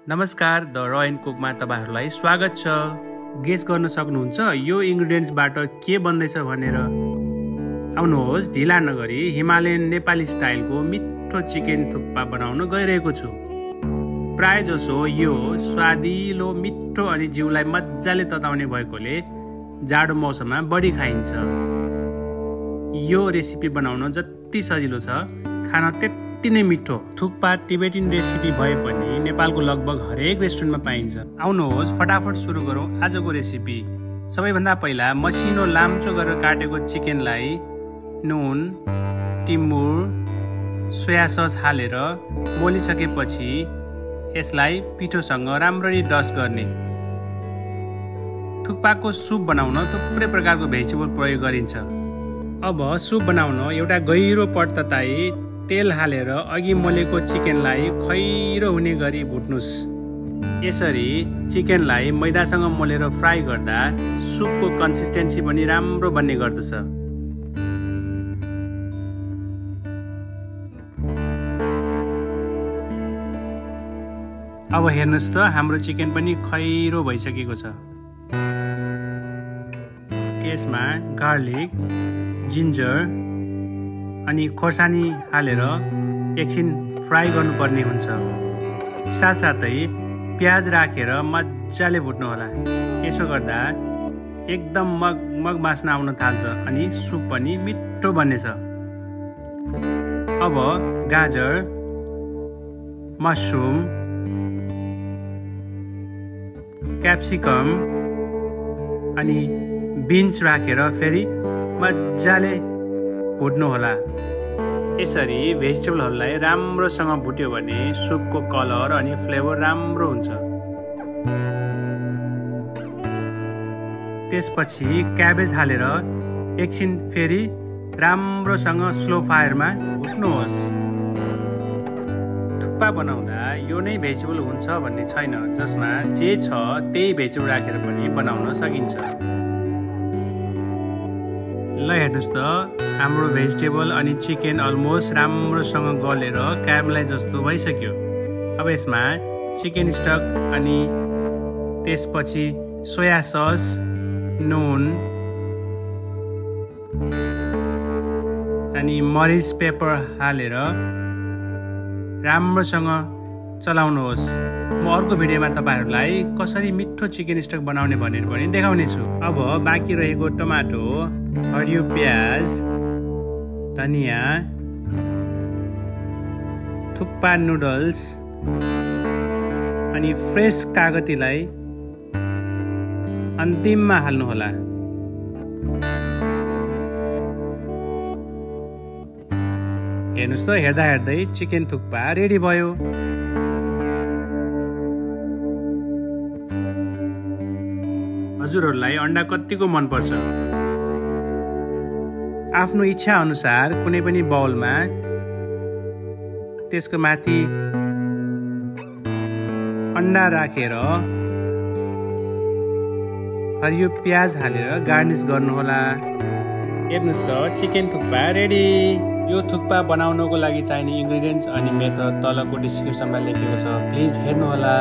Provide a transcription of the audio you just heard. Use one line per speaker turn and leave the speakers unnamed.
नमस्कार, द र एन्ड कुकमा तपाईहरुलाई स्वागत छ। गेस गर्न सक्नुहुन्छ यो इन्ग्रेडियन्ट्सबाट के बन्दैछ भनेर? आउनुहोस्, ढिला नगरी हिमालयन नेपाली स्टाइलको मिठो चिकन थुक्पा बनाउन गइरहेको छु। प्राय जसो यो स्वादिलो, मिठो अनि जिउलाई मज्जाले तताउने भएकोले जाडो मौसममा बढी खाइन्छ। यो रेसिपी बनाउन जति सजिलो छ, खान त्यति नै मिठो। थुक्पा टिबेटियन रेसिपी भए पनि नेपालको लगभग हरेक रेस्टुरेन्टमा पाइन्छ। आउनुहोस्, फटाफट सुरु गरौँ आजको रेसिपी। सबैभन्दा पहिला मसिनो लाम्चो गरेर काटेको चिकनलाई नुन, टिमुर, सोया सस हालेर मोलिसकेपछि यसलाई पिठोसँग राम्ररी डस्ट गर्ने। थुक्पाको सुप बनाउन थुप्रै प्रकारको भेजिटेबल प्रयोग गरिन्छ। अब सुप बनाउन एउटा गहिरो पट तताई तेल हालेर अघि मोलेको चिकनलाई खैरो हुने गरी भुट्नुस्। यसरी चिकनलाई मैदासँग मोलेर फ्राई गर्दा सुपको कन्सिस्टेन्सी पनि राम्रो बन्ने गर्दछ। अब हेर्नुस् त, हाम्रो चिकन पनि खैरो भइसकेको छ। यसमा गार्लिक, जिन्जर अनि खोर्सानी हालेर एकछिन फ्राई गर्नुपर्ने हुन्छ। साथसाथै प्याज राखेर मजाले भुट्नुहोला। यसो गर्दा एकदम मग बास्ना आउन थाल्छ अनि सुप पनि मिठो बन्नेछ। अब गाजर, मसरुम, क्याप्सिकम अनि बिन्स राखेर फेरि मजाले भुट्नुहोला। यसरी भेजिटेबलहरूलाई राम्रोसँग भुट्यो भने सुपको कलर अनि फ्लेभर राम्रो हुन्छ। त्यसपछि क्याबेज हालेर एकछिन फेरि राम्रोसँग स्लो फायरमा भुट्नुहोस्। थुक्पा बनाउँदा यो नै भेजिटेबल हुन्छ भन्ने छैन, जसमा जे छ त्यही भेजिटेबल राखेर पनि बनाउन सकिन्छ। ल हेर्नुहोस् त, हाम्रो भेजिटेबल अनि चिकन अलमोस्ट राम्रोसँग गलेर क्यारमलाइज जस्तो भइसक्यो। अब यसमा चिकन स्टक अनि त्यसपछि सोया सस, नुन अनि मरिच पेपर हालेर राम्रोसँग चलाउनुहोस्। म अर्को भिडियोमा तपाईहरुलाई कसरी मिठो चिकन स्टक बनाउने भनेर पनि देखाउने छु। अब बाँकी रहेको टमाटो, हरियो प्याज, धनिया, थुक्पा नुडल्स अनि फ्रेस कागतीलाई अन्तिममा हाल्नुहोला। हेर्नुस् त, हेर्दा हेर्दै चिकन थुक्पा रेडी भयो। हजुरहरूलाई अन्डा कतिको मनपर्छ? आफ्नो इच्छा अनुसार कुनै पनि बाउलमा त्यसको माथि अन्डा राखेर हरियो प्याज हालेर गार्निस गर्नुहोला। हेर्नुस् त, चिकन थुक्पा रेडी। यो थुक्पा बनाउनको लागि चाहिने इन्ग्रेडियन्ट्स अनि मेथड तलको डिस्क्रिप्सनमा लेखेको छ, प्लिज हेर्नुहोला।